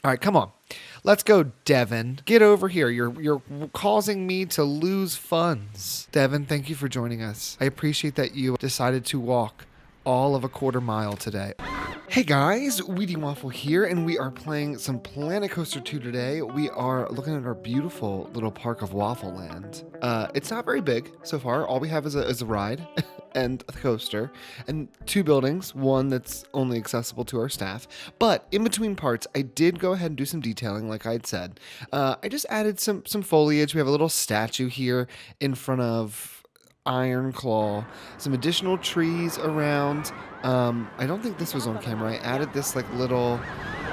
All right, come on. Let's go, Devin. Get over here. You're causing me to lose funds. Devin, thank you for joining us. I appreciate that you decided to walk all of a quarter mile today. Hey guys, Wheatywaffle here, and we are playing some Planet Coaster 2 today. We are looking at our beautiful little park of Waffle Land. It's not very big so far. All we have is a ride and a coaster, and two buildings, one that's only accessible to our staff. But in between parts, I did go ahead and do some detailing, like I had said. I just added some foliage. We have a little statue here in front of Iron Claw, some additional trees around. I don't think this was on camera. I added this like little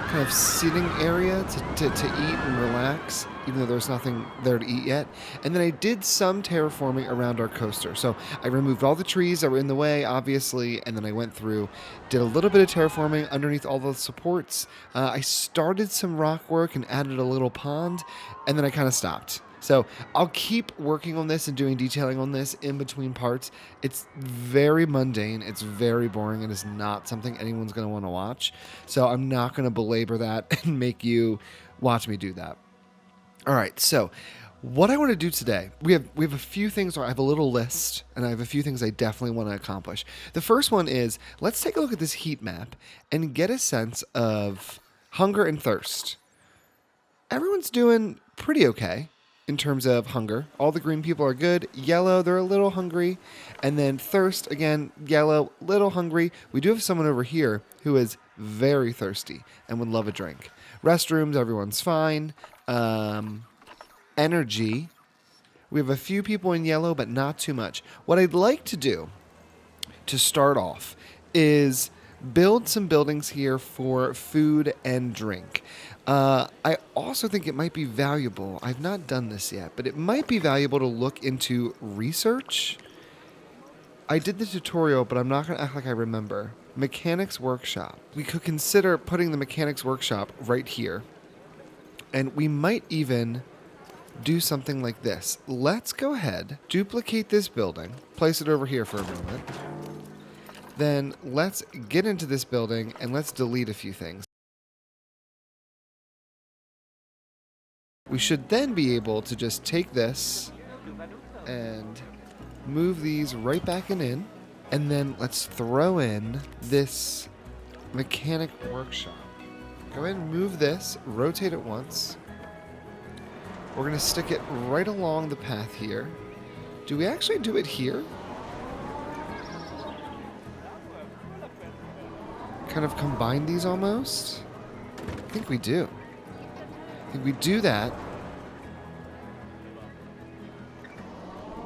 kind of sitting area to eat and relax, even though there's nothing there to eat yet. And then I did some terraforming around our coaster. So I removed all the trees that were in the way, obviously, and then I went through, did a little bit of terraforming underneath all the supports. I started some rock work and added a little pond, and then I kind of stopped. So I'll keep working on this and doing detailing on this in between parts. It's very mundane. It's very boring. It is not something anyone's going to want to watch. So I'm not going to belabor that and make you watch me do that. All right. So what I want to do today, we have a few things. I have a little list, and I have a few things I definitely want to accomplish. The first one is, let's take a look at this heat map and get a sense of hunger and thirst. Everyone's doing pretty okay in terms of hunger. All the green people are good. Yellow, they're a little hungry. And then thirst, again, yellow, little hungry. We do have someone over here who is very thirsty and would love a drink. Restrooms, everyone's fine. Energy, we have a few people in yellow, but not too much. What I'd like to do to start off is build some buildings here for food and drink. I also think it might be valuable. I've not done this yet, but it might be valuable to look into research. I did the tutorial, but I'm not going to act like I remember. Mechanics Workshop. We could consider putting the Mechanics Workshop right here. And we might even do something like this. Let's go ahead, duplicate this building, place it over here for a moment. Then let's get into this building and let's delete a few things. We should then be able to just take this and move these right back in. And then let's throw in this mechanic workshop. Go ahead and move this, rotate it once. We're going to stick it right along the path here. Do we actually do it here? Kind of combine these almost? I think we do. I think we do that.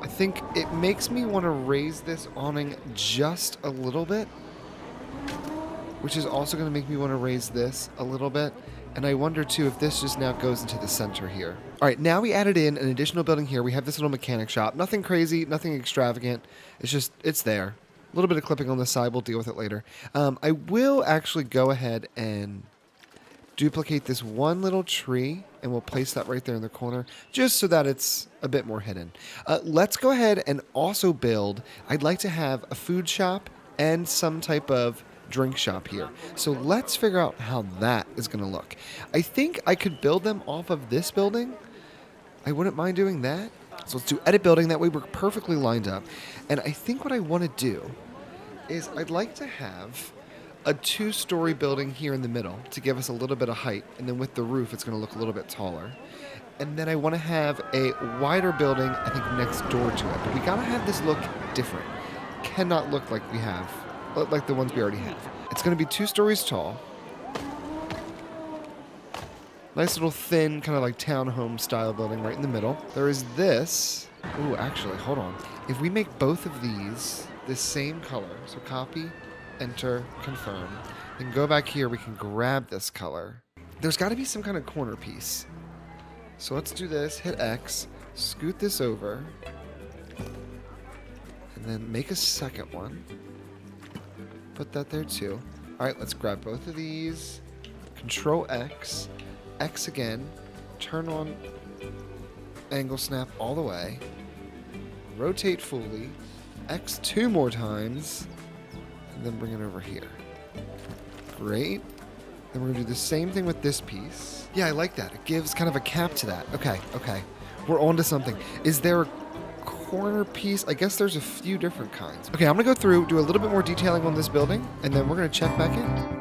I think it makes me want to raise this awning just a little bit, which is also going to make me want to raise this a little bit. And I wonder too if this just now goes into the center here. All right, now we added in an additional building here. We have this little mechanic shop. Nothing crazy, nothing extravagant. It's there. A little bit of clipping on the side. We'll deal with it later. I will actually go ahead and duplicate this one little tree, and we'll place that right there in the corner, just so that it's a bit more hidden. Let's go ahead and also build, I'd like to have a food shop and some type of drink shop here. So let's figure out how that is going to look. I think I could build them off of this building. I wouldn't mind doing that. So let's do edit building. That way we're perfectly lined up. And I think what I want to do is I'd like to have a 2-story building here in the middle to give us a little bit of height. And then with the roof, it's going to look a little bit taller. And then I want to have a wider building, I think, next door to it. But we got to have this look different. Cannot look like we have, like the ones we already have. It's going to be 2 stories tall. Nice little thin, kind of like townhome style building right in the middle. There is this. Ooh, actually, hold on. If we make both of these the same color, so copy, enter, confirm, then go back here, we can grab this color. There's got to be some kind of corner piece. So let's do this, hit X, scoot this over, and then make a second one. Put that there too. All right, let's grab both of these, Control X, X again, turn on angle snap all the way, rotate fully, X 2 more times, and then bring it over here. Great. Then we're going to do the same thing with this piece. Yeah, I like that. It gives kind of a cap to that. Okay. We're on to something. Is there a corner piece? I guess there's a few different kinds. Okay, I'm going to go through, do a little bit more detailing on this building, and then we're going to check back in.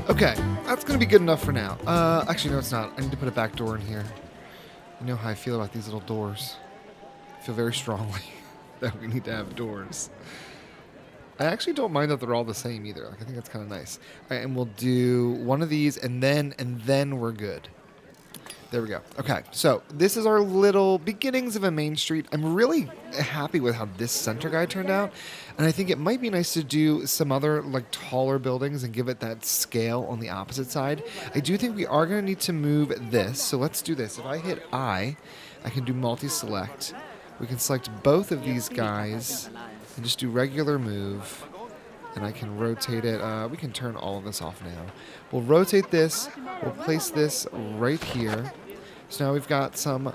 Okay, that's going to be good enough for now. Actually, no, it's not. I need to put a back door in here. You know how I feel about these little doors. I feel very strongly that we need to have doors. I actually don't mind that they're all the same either. Like, I think that's kind of nice. All right, and we'll do one of these, and then we're good. There we go. Okay, so this is our little beginnings of a main street. I'm really happy with how this center guy turned out, and I think it might be nice to do some other like taller buildings and give it that scale on the opposite side. I do think we are going to need to move this, so let's do this. If I hit I can do multi-select. We can select both of these guys and just do regular move, and I can rotate it. We can turn all of this off now. We'll rotate this. We'll place this right here. So now we've got some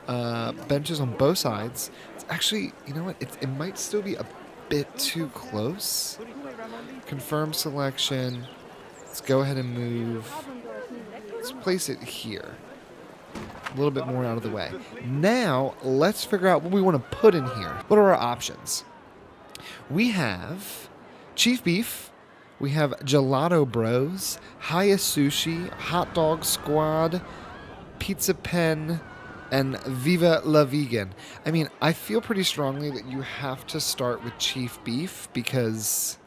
benches on both sides. It's actually, you know what? It might still be a bit too close. Confirm selection. Let's go ahead and move. Let's place it here. A little bit more out of the way. Now, let's figure out what we want to put in here. What are our options? We have Chief Beef. We have Gelato Bros, Hiya Sushi, Hot Dog Squad, Pizza Pen, and Viva La Vegan. I mean, I feel pretty strongly that you have to start with Chief Beef because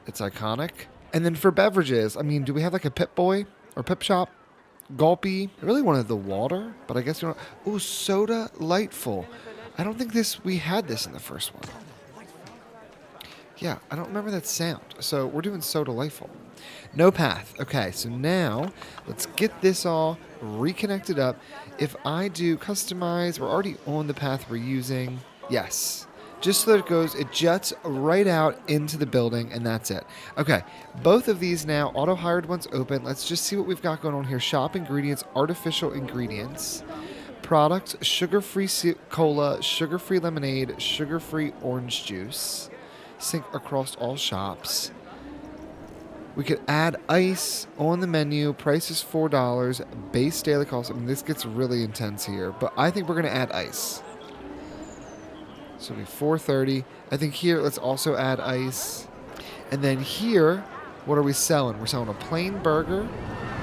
it's iconic. And then for beverages, I mean, do we have like a Pip Boy or Pip Shop? Gulpy. I really wanted the water, but I guess we don't. Oh, Soda Lightful. I don't think we had this in the first one. Yeah, I don't remember that sound. So we're doing Soda Lightful. No path. Okay, so now let's get this all reconnected up. If I do customize, we're already on the path we're using. Yes. Just so that it juts right out into the building, and that's it. Okay, both of these now, auto-hired ones open. Let's just see what we've got going on here. Shop ingredients, artificial ingredients. Products, sugar-free cola, sugar-free lemonade, sugar-free orange juice. Sync across all shops. We could add ice on the menu. Price is $4. Base daily cost. I mean, this gets really intense here, but I think we're going to add ice. So it'll be $4.30. I think here, let's also add ice. And then here, what are we selling? We're selling a plain burger,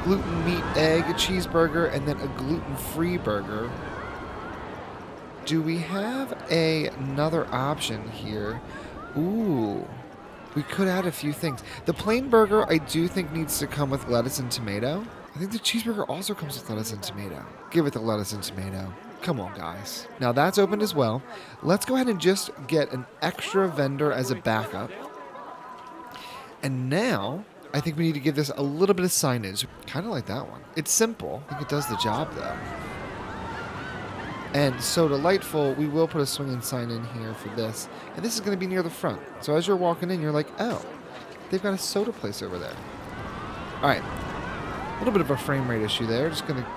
gluten, meat, egg, cheeseburger, and then a gluten-free burger. Do we have another option here? Ooh, we could add a few things. The plain burger, I do think, needs to come with lettuce and tomato. I think the cheeseburger also comes with lettuce and tomato. Give it the lettuce and tomato. Come on, guys. Now that's opened as well. Let's go ahead and just get an extra vendor as a backup. And now, I think we need to give this a little bit of signage. Kind of like that one. It's simple. I think it does the job, though. And so delightful, we will put a swinging sign in here for this. And this is going to be near the front. So as you're walking in, you're like, oh, they've got a soda place over there. All right. A little bit of a frame rate issue there. Just going to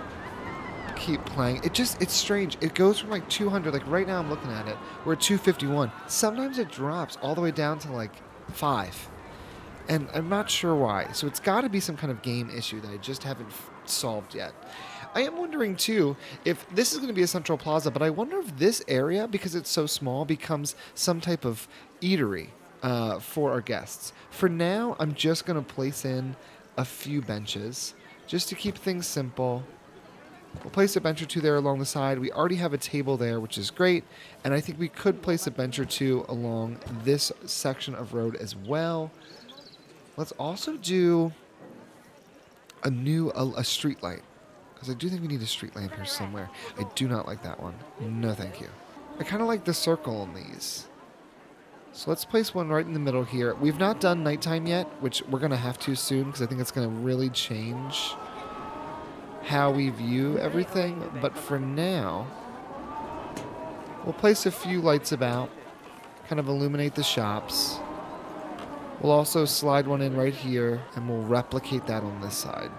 keep playing. It's strange. It goes from like 200, like right now I'm looking at it, we're at 251. Sometimes it drops all the way down to like 5. And I'm not sure why. So it's got to be some kind of game issue that I just haven't solved yet. I am wondering, too, if this is going to be a central plaza, but I wonder if this area, because it's so small, becomes some type of eatery for our guests. For now, I'm just going to place in a few benches just to keep things simple. We'll place a bench or two there along the side. We already have a table there, which is great. And I think we could place a bench or two along this section of road as well. Let's also do a street light. Because I do think we need a street lamp here somewhere. I do not like that one. No, thank you. I kind of like the circle on these. So let's place one right in the middle here. We've not done nighttime yet, which we're going to have to soon because I think it's going to really change how we view everything. But for now, we'll place a few lights about, kind of illuminate the shops. We'll also slide one in right here, and we'll replicate that on this side.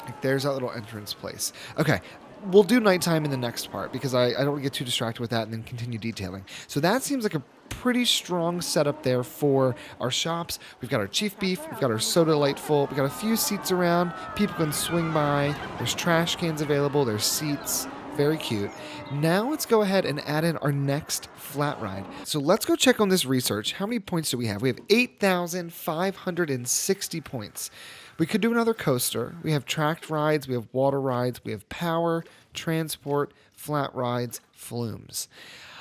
Like there's that little entrance place. Okay, we'll do nighttime in the next part because I don't want to get too distracted with that and then continue detailing. So that seems like a pretty strong setup there for our shops. We've got our chief beef, we've got our soda delightful, we've got a few seats around, people can swing by, there's trash cans available, there's seats, very cute. Now let's go ahead and add in our next flat ride. So let's go check on this research. How many points do we have? We have 8,560 points. We could do another coaster. We have tracked rides, we have water rides, we have power, transport, flat rides, flumes.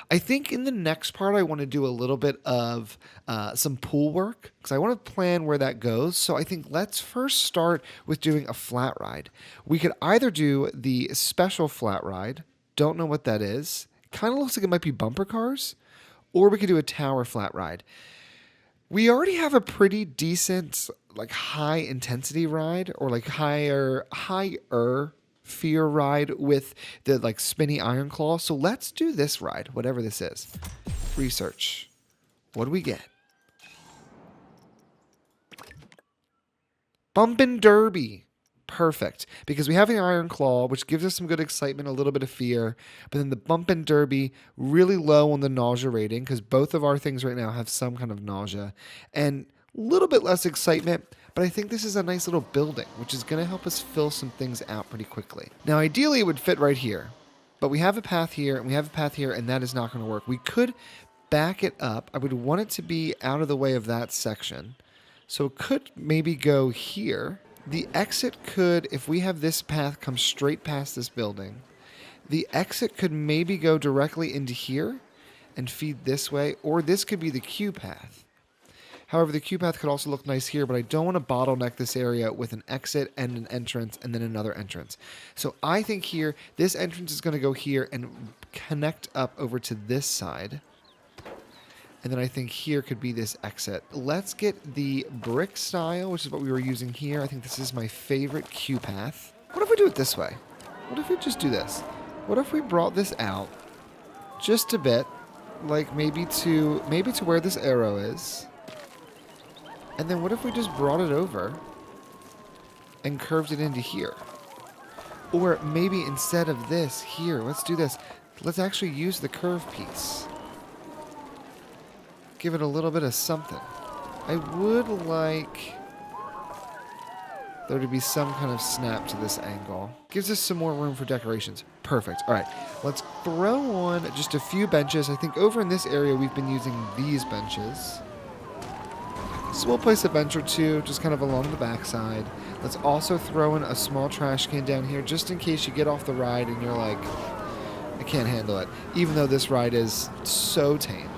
I think in the next part, I want to do a little bit of some pool work because I want to plan where that goes. So I think let's first start with doing a flat ride. We could either do the special flat ride. Don't know what that is. Kind of looks like it might be bumper cars. Or we could do a tower flat ride. We already have a pretty decent, like high intensity ride or like higher fear ride with the like spinny iron claw. So let's do this ride, whatever this is. Research. What do we get? Bumpin' Derby. Perfect. Because we have the iron claw, which gives us some good excitement, a little bit of fear. But then the Bumpin' Derby, really low on the nausea rating because both of our things right now have some kind of nausea. And a little bit less excitement. But I think this is a nice little building, which is going to help us fill some things out pretty quickly. Now, ideally, it would fit right here. But we have a path here, and we have a path here, and that is not going to work. We could back it up. I would want it to be out of the way of that section. So it could maybe go here. The exit could, if we have this path come straight past this building, the exit could maybe go directly into here and feed this way, or this could be the queue path. However, the queue path could also look nice here, but I don't want to bottleneck this area with an exit and an entrance and then another entrance. So I think here, this entrance is going to go here and connect up over to this side. And then I think here could be this exit. Let's get the brick style, which is what we were using here. I think this is my favorite queue path. What if we do it this way? What if we just do this? What if we brought this out just a bit, like maybe to where this arrow is? And then what if we just brought it over and curved it into here? Or maybe instead of this, here, let's do this. Let's actually use the curve piece. Give it a little bit of something. I would like there to be some kind of snap to this angle. Gives us some more room for decorations. Perfect. All right, let's throw on just a few benches. I think over in this area, we've been using these benches. So we'll place a bench or two just kind of along the backside. Let's also throw in a small trash can down here just in case you get off the ride and you're like, I can't handle it. Even though this ride is so tame.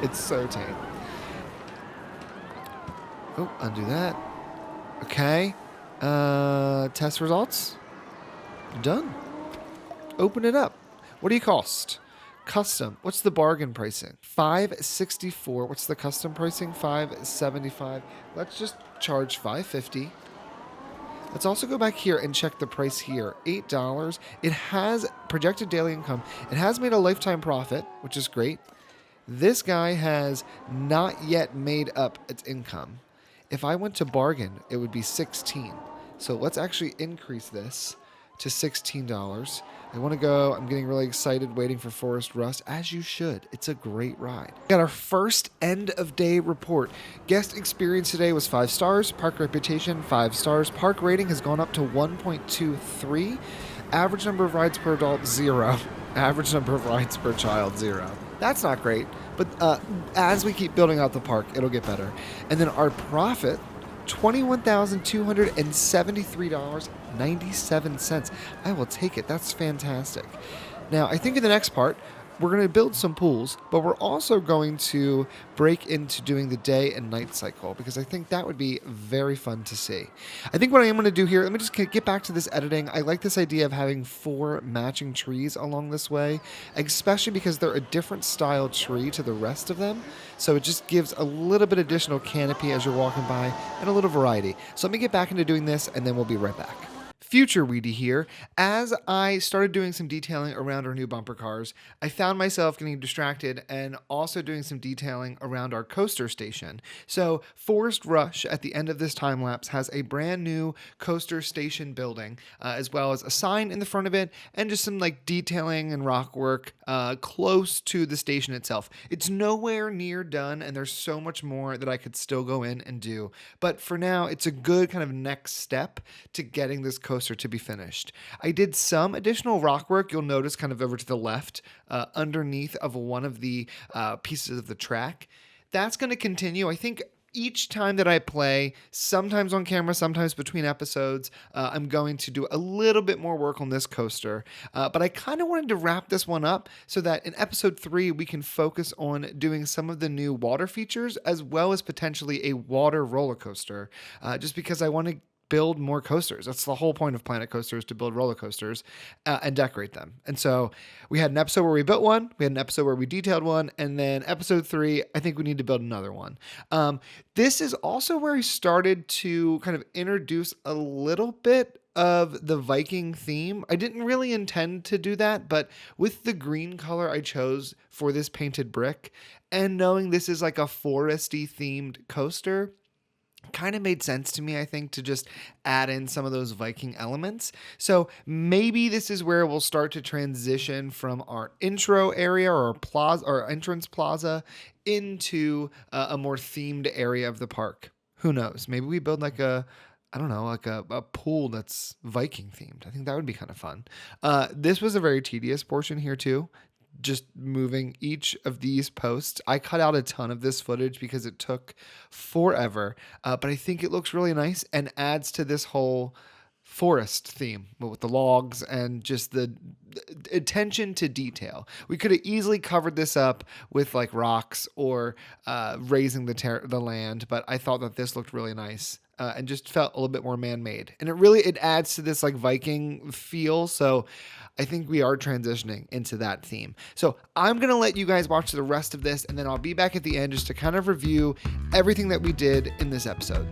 It's so tame. Oh, undo that. Okay. Test results. Done. Open it up. What do you cost? Custom. What's the bargain pricing? $564. What's the custom pricing? $575. Let's just charge $550. Let's also go back here and check the price here. $8. It has projected daily income. It has made a lifetime profit, which is great. This guy has not yet made up its income. If I went to bargain, it would be 16. So let's actually increase this to $16. I want to go. I'm getting really excited waiting for Forest Rust, as you should. It's a great ride. Got our first end of day report. Guest experience today was 5 stars. Park reputation, 5 stars. Park rating has gone up to 1.23. Average number of rides per adult, 0. Average number of rides per child, 0. That's not great, but as we keep building out the park, it'll get better. And then our profit, $21,273.97. I will take it. That's fantastic. Now, I think in the next part, we're going to build some pools, but we're also going to break into doing the day and night cycle because I think that would be very fun to see. I think what I am going to do here, let me just get back to this editing. I like this idea of having 4 matching trees along this way, especially because they're a different style tree to the rest of them. So it just gives a little bit additional canopy as you're walking by and a little variety. So let me get back into doing this and then we'll be right back. Future Wheaty here. As I started doing some detailing around our new bumper cars, I found myself getting distracted and also doing some detailing around our coaster station. So Forest Rush at the end of this time lapse has a brand new coaster station building, as well as a sign in the front of it and just some like detailing and rock work close to the station itself. It's nowhere near done and there's so much more that I could still go in and do. But for now, it's a good kind of next step to getting this coaster to be finished. I did some additional rock work. You'll notice kind of over to the left, underneath of one of the pieces of the track. That's going to continue. I think each time that I play, sometimes on camera, sometimes between episodes, I'm going to do a little bit more work on this coaster. But I kind of wanted to wrap this one up so that in episode 3, we can focus on doing some of the new water features as well as potentially a water roller coaster, just because I want to build more coasters. That's the whole point of Planet Coaster, is to build roller coasters and decorate them. And so we had an episode where we built one, we had an episode where we detailed one, and then episode 3, I think we need to build another one. This is also where I started to kind of introduce a little bit of the Viking theme. I didn't really intend to do that, but with the green color I chose for this painted brick, and knowing this is like a foresty themed coaster, kind of made sense to me, I think, to just add in some of those Viking elements. So maybe this is where we'll start to transition from our intro area or plaza or entrance plaza into a more themed area of the park. Who knows? Maybe we build like a pool that's Viking themed. I think that would be kind of fun. This was a very tedious portion here too. Just moving each of these posts. I cut out a ton of this footage because it took forever, but I think it looks really nice and adds to this whole forest theme with the logs and just the attention to detail. We could have easily covered this up with like rocks or raising the land, but I thought that this looked really nice. And just felt a little bit more man-made. And it adds to this like Viking feel. So I think we are transitioning into that theme. So I'm going to let you guys watch the rest of this, and then I'll be back at the end just to kind of review everything that we did in this episode.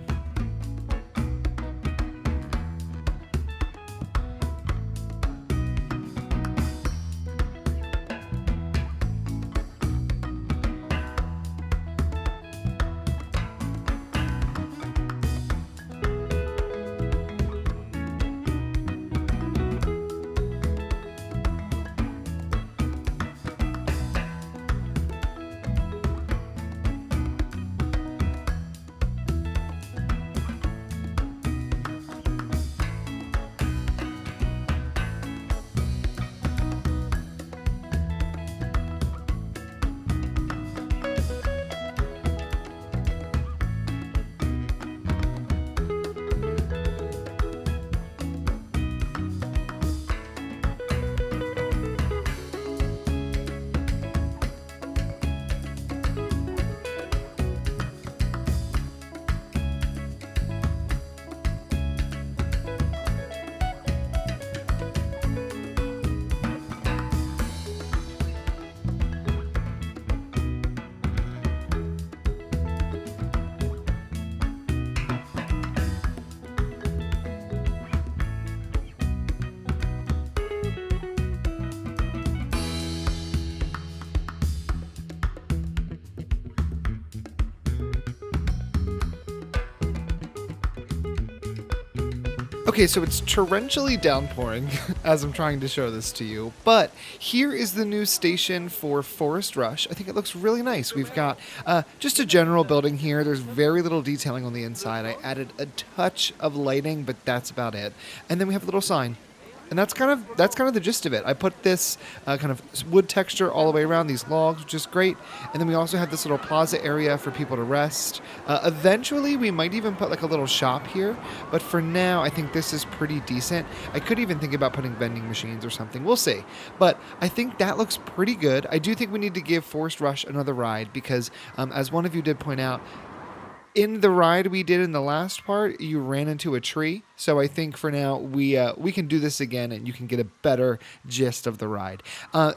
Okay, so it's torrentially downpouring as I'm trying to show this to you, but here is the new station for Forest Rush. I think it looks really nice. We've got just a general building here. There's very little detailing on the inside. I added a touch of lighting, but that's about it. And then we have a little sign. And that's kind of the gist of it. I put this kind of wood texture all the way around these logs, which is great. And then we also have this little plaza area for people to rest. Eventually, we might even put like a little shop here. But for now, I think this is pretty decent. I could even think about putting vending machines or something. We'll see. But I think that looks pretty good. I do think we need to give Forest Rush another ride because, as one of you did point out, in the ride we did in the last part, you ran into a tree. So I think for now we can do this again, and you can get a better gist of the ride.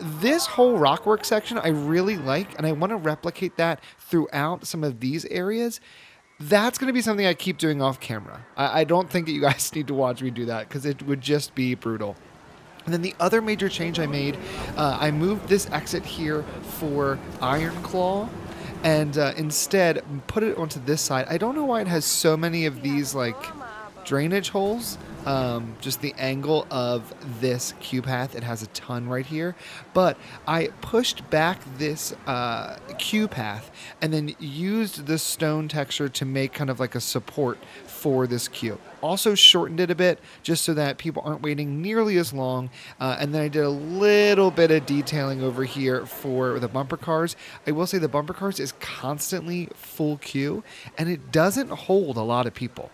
This whole rockwork section I really like, and I want to replicate that throughout some of these areas. That's going to be something I keep doing off camera. I don't think that you guys need to watch me do that because it would just be brutal. And then the other major change I made, I moved this exit here for Iron Claw. And instead put it onto this side. I don't know why it has so many of these like drainage holes. Just the angle of this queue path, it has a ton right here. But I pushed back this queue path and then used the stone texture to make kind of like a support for this queue. Also shortened it a bit just so that people aren't waiting nearly as long. And then I did a little bit of detailing over here for the bumper cars. I will say the bumper cars is constantly full queue and it doesn't hold a lot of people.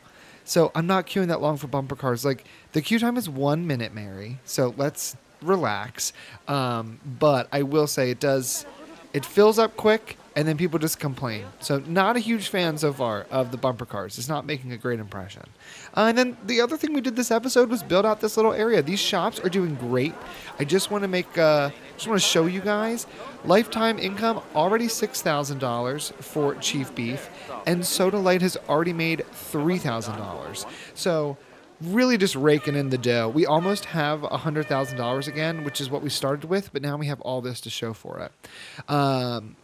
So I'm not queuing that long for bumper cars. Like the queue time is 1 minute, Mary. So let's relax. But I will say it fills up quick and then people just complain. So not a huge fan so far of the bumper cars. It's not making a great impression. And then the other thing we did this episode was build out this little area. These shops are doing great. I just want to show you guys. Lifetime income already $6,000 for Chief Beef, and Soda Light has already made $3,000. So really just raking in the dough. We almost have $100,000 again, which is what we started with, but now we have all this to show for it.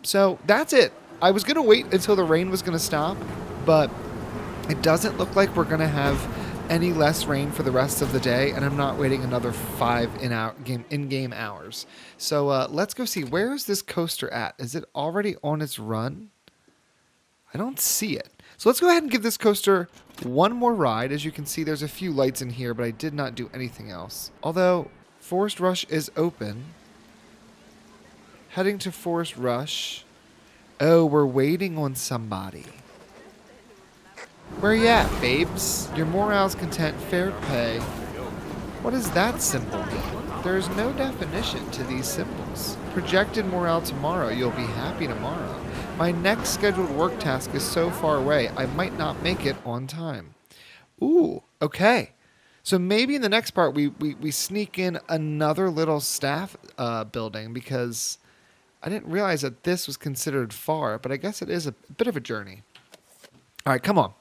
So that's it. I was going to wait until the rain was going to stop, but it doesn't look like we're going to have any less rain for the rest of the day, and I'm not waiting another 5 in-game hours. So let's go see. Where is this coaster at? Is it already on its run? I don't see it. So let's go ahead and give this coaster one more ride. As you can see, there's a few lights in here, but I did not do anything else. Although Forest Rush is open. Heading to Forest Rush. Oh, we're waiting on somebody. Where you at, babes? Your morale's content, fair pay. What does that symbol mean? There is no definition to these symbols. Projected morale tomorrow. You'll be happy tomorrow. My next scheduled work task is so far away, I might not make it on time. Ooh, okay. So maybe in the next part we sneak in another little staff building because I didn't realize that this was considered far, but I guess it is a bit of a journey. All right, come on.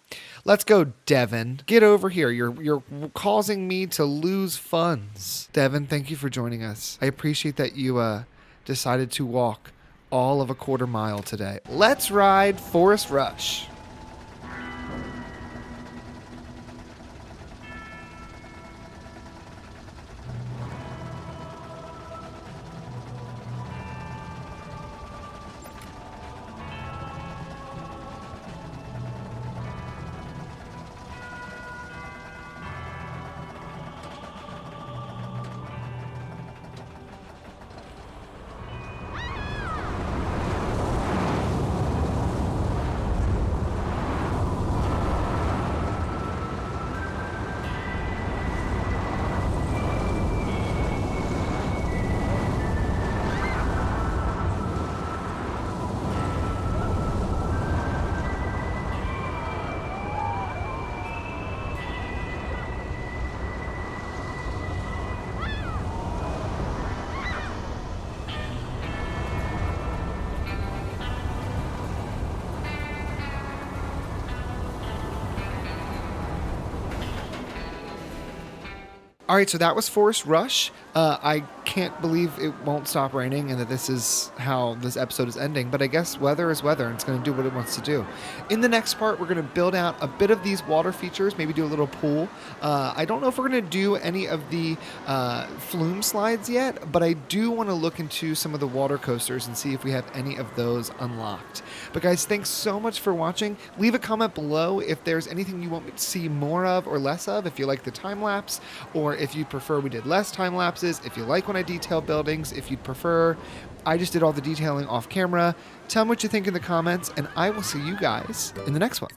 Let's go, Devin. Get over here. You're causing me to lose funds. Devin, thank you for joining us. I appreciate that you decided to walk all of a quarter mile today. Let's ride Forest Rush. All right, so that was Forest Rush. I can't believe it won't stop raining and that this is how this episode is ending, but I guess weather is weather and it's going to do what it wants to do. In the next part, we're going to build out a bit of these water features, maybe do a little pool. I don't know if we're going to do any of the flume slides yet, but I do want to look into some of the water coasters and see if we have any of those unlocked. But guys, thanks so much for watching. Leave a comment below if there's anything you want me to see more of or less of, if you like the time lapse, or if you prefer we did less time lapses, if you like when I detail buildings, if you'd prefer I just did all the detailing off camera. Tell me what you think in the comments, and I will see you guys in the next one.